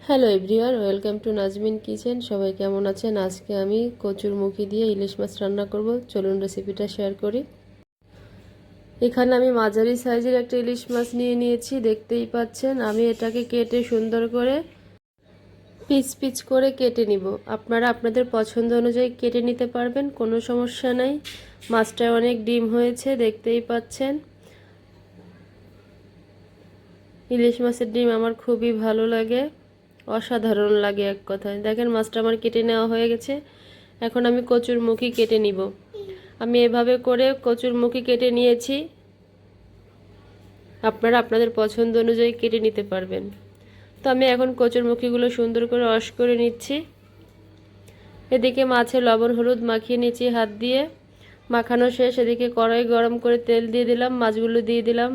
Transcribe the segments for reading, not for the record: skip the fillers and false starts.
Hello everyone, welcome to Nazmin kitchen. সবাই কেমন আছেন? আজকে আমি কচুরমুখী দিয়ে ইলিশ মাছ রান্না করব। চলুন রেসিপিটা শেয়ার করি। এখানে আমি মাঝারি সাইজের একটা ইলিশ মাছ নিয়ে নিয়েছি, দেখতেই পাচ্ছেন। আমি এটাকে কেটে সুন্দর করে পিচ পিচ করে কেটে নিব। আপনারা আপনাদের পছন্দ অনুযায়ী কেটে নিতে পারবেন, কোনো সমস্যা নাই। মাছটা অনেক ডিম হয়েছে, দেখতেই পাচ্ছেন। ইলিশ মাছের ডিম আমার খুবই ভালো লাগে, অসাধারণ লাগে এক কথায়। দেখেন মাছটা আমার কেটে নেওয়া হয়ে গেছে। এখন আমি কচুরমুখী কেটে নিব। আমি এভাবে করে কচুরমুখী কেটে নিয়েছি, আপনারা আপনাদের পছন্দ অনুযায়ী কেটে নিতে পারবেন। তো আমি এখন কচুরমুখীগুলো সুন্দর করে ওয়াশ করে নিচ্ছি। এদিকে মাছে লবণ হলুদ মাখিয়ে নিচ্ছি হাত দিয়ে। মাখানো শেষ। এদিকে কড়াই গরম করে তেল দিয়ে দিলাম, মাছগুলো দিয়ে দিলাম।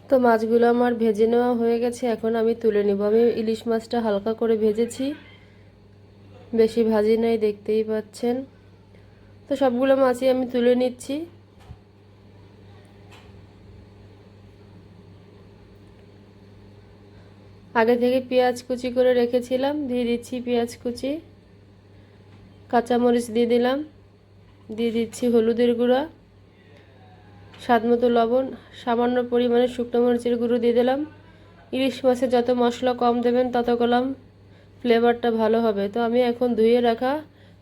তো মাছগুলো আমার ভেজে নেওয়া হয়ে গেছে, এখন আমি তুলে নেব। আমি ইলিশ মাছটা হালকা করে ভেজেছি, বেশি ভাজি নাই, দেখতেই পাচ্ছেন। তো সবগুলো মাছই আমি তুলে নিচ্ছি। আগে থেকে পেঁয়াজ কুচি করে রেখেছিলাম, দিয়ে দিচ্ছি পেঁয়াজ কুচি। কাঁচামরিচ দিয়ে দিলাম, দিয়ে দিচ্ছি হলুদের গুঁড়া, স্বাদ মতো লবণ, সামান্য পরিমাণে শুকনো মরিচের গুঁড়ো দিয়ে দিলাম। ইলিশ মাছে যত মশলা কম দেবেন তত কলম ফ্লেভারটা ভালো হবে। তো আমি এখন ধুয়ে রাখা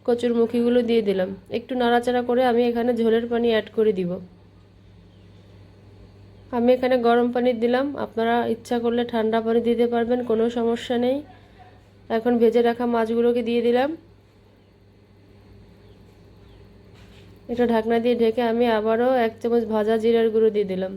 কচুরমুখীগুলো দিয়ে দিলাম। একটু নাড়াচাড়া করে আমি এখানে ঝোলের পানি অ্যাড করে দিব। আমি এখানে গরম পানি দিলাম, আপনারা ইচ্ছা করলে ঠান্ডা পানি দিতে পারবেন, কোনো সমস্যা নেই। এখন ভেজে রাখা মাছগুলোকে দিয়ে দিলাম। এটা ঢাকনা দিয়ে ঢেকে আমি আবারও 1 চামচ ভাজা জিরার গুঁড়ো দিয়ে দিলাম।